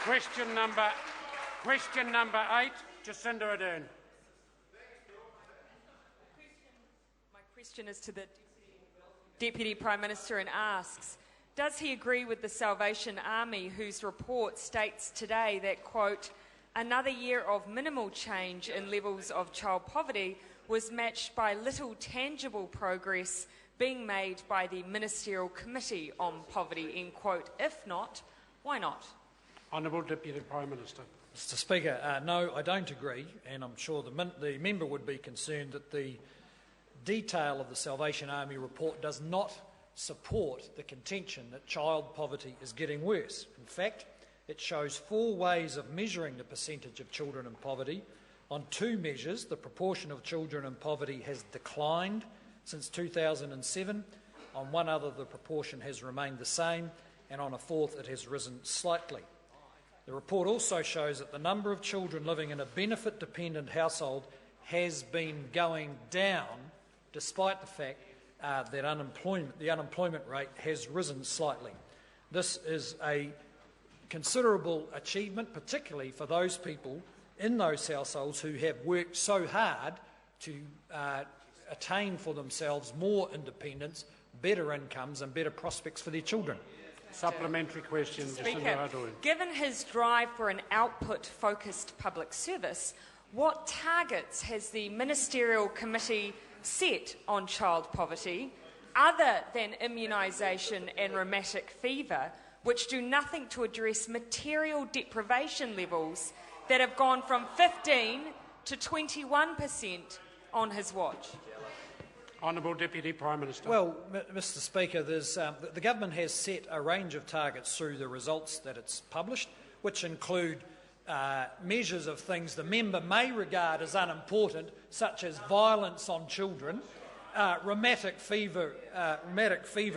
Question number 8, Jacinda Ardern. My question is to the Deputy Prime Minister and asks, does he agree with the Salvation Army, whose report states today that, quote, another year of minimal change in levels of child poverty was matched by little tangible progress being made by the Ministerial Committee on Poverty, end quote. If not, why not? Honourable Deputy Prime Minister. Mr Speaker, no, I don't agree, and I'm sure the member would be concerned that the detail of the Salvation Army report does not support the contention that child poverty is getting worse. In fact, it shows 4 ways of measuring the percentage of children in poverty. On 2 measures, the proportion of children in poverty has declined since 2007. On 1 other, the proportion has remained the same, and on a 4th, it has risen slightly. The report also shows that the number of children living in a benefit-dependent household has been going down, despite the fact that the unemployment rate has risen slightly. This is a considerable achievement, particularly for those people in those households who have worked so hard to attain for themselves more independence, better incomes and better prospects for their children. Supplementary question, Speaker, given his drive for an output-focused public service, what targets has the Ministerial Committee set on child poverty, other than immunisation and rheumatic fever, which do nothing to address material deprivation levels that have gone from 15 to 21% on his watch? Honourable Deputy Prime Minister. Well, Mr Speaker, the government has set a range of targets through the results that it's published, which include measures of things the member may regard as unimportant, such as violence on children, rheumatic fever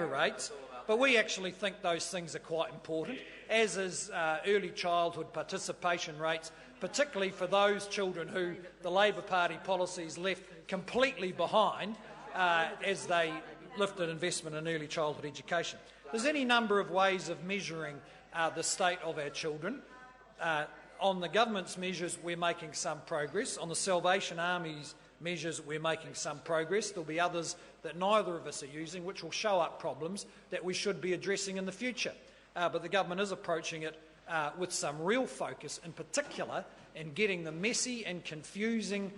rates, but we actually think those things are quite important, as is early childhood participation rates, particularly for those children who the Labor Party policies left completely behind as they lifted investment in early childhood education. There's any number of ways of measuring the state of our children. On the government's measures, we're making some progress. On the Salvation Army's measures, we're making some progress. There'll be others that neither of us are using, which will show up problems that we should be addressing in the future. But the government is approaching it with some real focus, in particular in getting the messy and confusing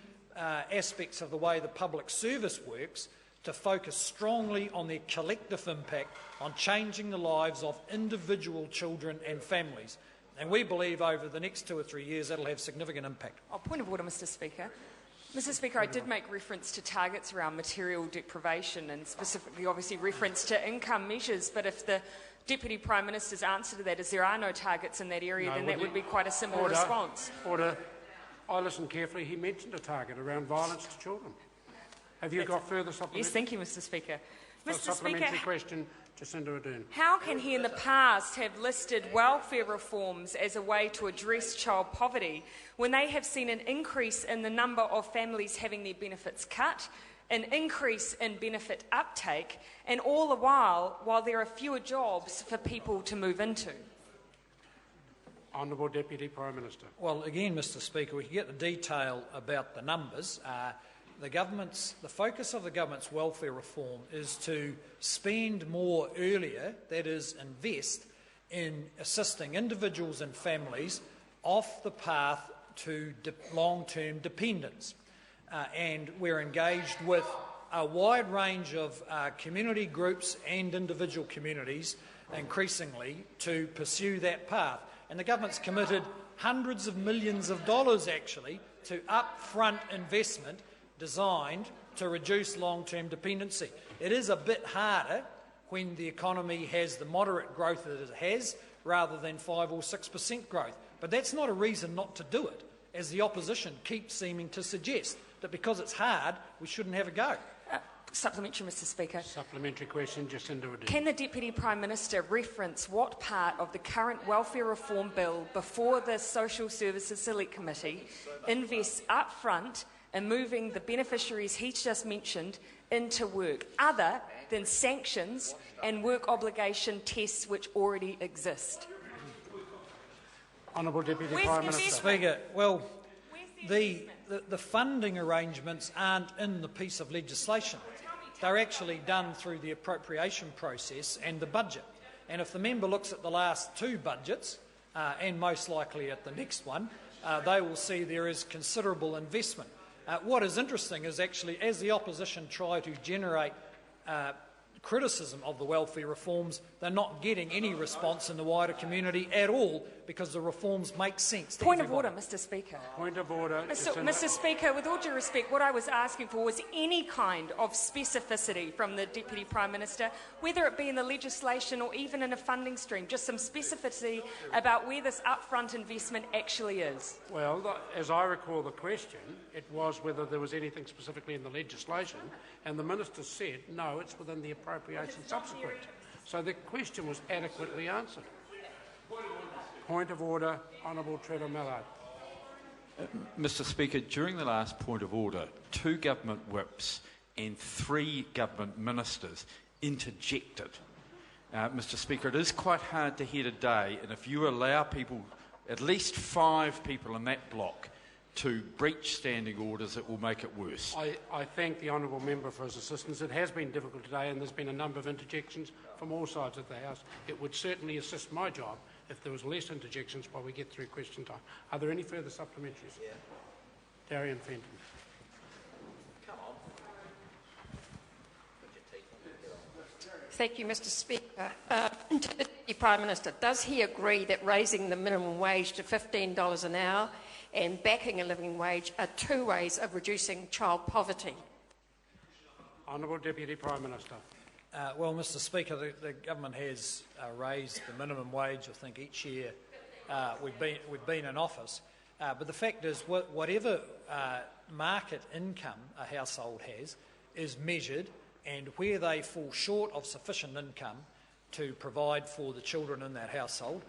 aspects of the way the public service works to focus strongly on their collective impact on changing the lives of individual children and families. And we believe over the next 2 or 3 years that'll have significant impact. Point of order, Mr Speaker. Mr Speaker, I did make reference to targets around material deprivation and specifically obviously reference to income measures, but if the Deputy Prime Minister's answer to that is there are no targets in that area, then that would be quite a simple response. Order. I listened carefully. He mentioned a target around violence to children. Have you got further supplementary? Yes, thank you, Mr Speaker. Mr Supplementary Speaker, question, Jacinda Ardern. how can he in the past have listed welfare reforms as a way to address child poverty when they have seen an increase in the number of families having their benefits cut, an increase in benefit uptake, and all the while there are fewer jobs for people to move into? Honourable Deputy Prime Minister. Well, again, Mr Speaker, we can get the detail about the numbers. The focus of the government's welfare reform is to spend more earlier, that is, invest in assisting individuals and families off the path to long-term dependence. And we're engaged with a wide range of community groups and individual communities increasingly to pursue that path. And the government's committed hundreds of millions of dollars, actually, to upfront investment designed to reduce long-term dependency. It is a bit harder when the economy has the moderate growth that it has rather than 5 or 6% growth. But that's not a reason not to do it, as the opposition keeps seeming to suggest, that because it's hard, we shouldn't have a go. Supplementary, Mr Speaker. Supplementary question, Jacinda Ardern. Can the Deputy Prime Minister reference what part of the current welfare reform bill before the Social Services Select Committee invests upfront in moving the beneficiaries he's just mentioned into work, other than sanctions and work obligation tests which already exist? Honourable Deputy Where's Prime the Minister. Speaker, well, Where's the the funding arrangements aren't in the piece of legislation. They're actually done through the appropriation process and the budget. And if the member looks at the last two budgets, and most likely at the next one, they will see there is considerable investment. What is interesting is actually, as the opposition try to generate criticism of the welfare reforms, they're not getting any response in the wider community at all, because the reforms make sense to Point of everybody. order, Mr Speaker. Point of order. Mr Speaker, with all due respect, what I was asking for was any kind of specificity from the Deputy Prime Minister, whether it be in the legislation or even in a funding stream, just some specificity about where this upfront investment actually is. Well, as I recall the question, it was whether there was anything specifically in the legislation, and the Minister said, no, it's within the appropriation subsequent. So the question was adequately answered. Point of order, Honourable Trevor Mallard. Mr Speaker, during the last point of order, 2 government whips and 3 government ministers interjected. Mr Speaker, it is quite hard to hear today, and if you allow people, at least 5 people in that block, to breach standing orders, it will make it worse. I thank the honourable member for his assistance. It has been difficult today, and there's been a number of interjections from all sides of the House. It would certainly assist my job if there was less interjections while we get through question time. Are there any further supplementaries? Yeah. Darien, Fenton. Thank you, Mr Speaker. To the Deputy Prime Minister, does he agree that raising the minimum wage to $15 an hour and backing a living wage are 2 ways of reducing child poverty? Honourable Deputy Prime Minister. Well, Mr Speaker, the government has raised the minimum wage, I think, each year we've been in office. But the fact is, whatever market income a household has is measured, and where they fall short of sufficient income to provide for the children in that household,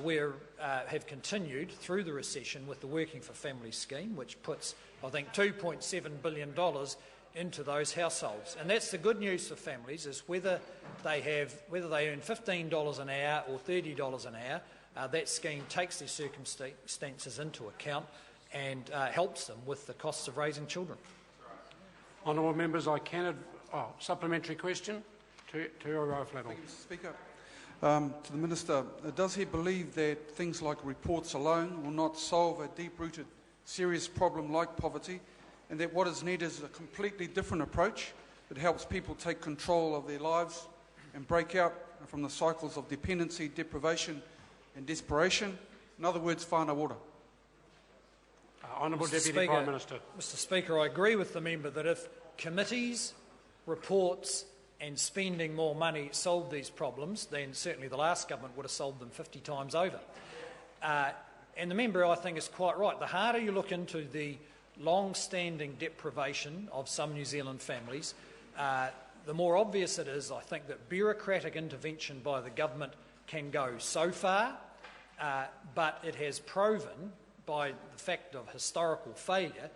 we have continued through the recession with the Working for Families scheme, which puts, I think, $2.7 billion into those households. And that's the good news for families, is whether they earn $15 an hour or $30 an hour, that scheme takes their circumstances into account and helps them with the costs of raising children. Honourable members, I can... supplementary question to O'Rourke-Fladdle. Thank you, Mr Speaker. To the Minister, does he believe that things like reports alone will not solve a deep-rooted, serious problem like poverty, and that what is needed is a completely different approach that helps people take control of their lives and break out from the cycles of dependency, deprivation and desperation? In other words, whānau ora. Honourable Deputy Prime Minister. Mr Speaker, I agree with the member that if committees, reports and spending more money solved these problems, then certainly the last government would have solved them 50 times over. And the member, I think, is quite right. The harder you look into the long-standing deprivation of some New Zealand families, the more obvious it is, I think, that bureaucratic intervention by the government can go so far, but it has proven, by the fact of historical failure,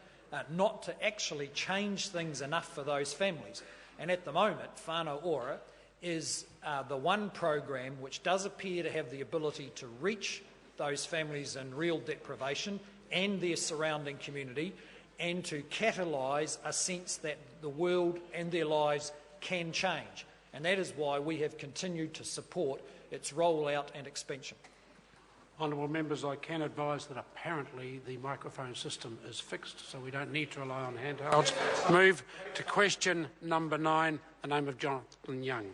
not to actually change things enough for those families. And at the moment, whānau ora is the one program which does appear to have the ability to reach those families in real deprivation and their surrounding community, and to catalyse a sense that the world and their lives can change. And that is why we have continued to support its rollout and expansion. Honourable members, I can advise that apparently the microphone system is fixed, so we don't need to rely on handhelds. Move to question number 9, the name of Jonathan Young.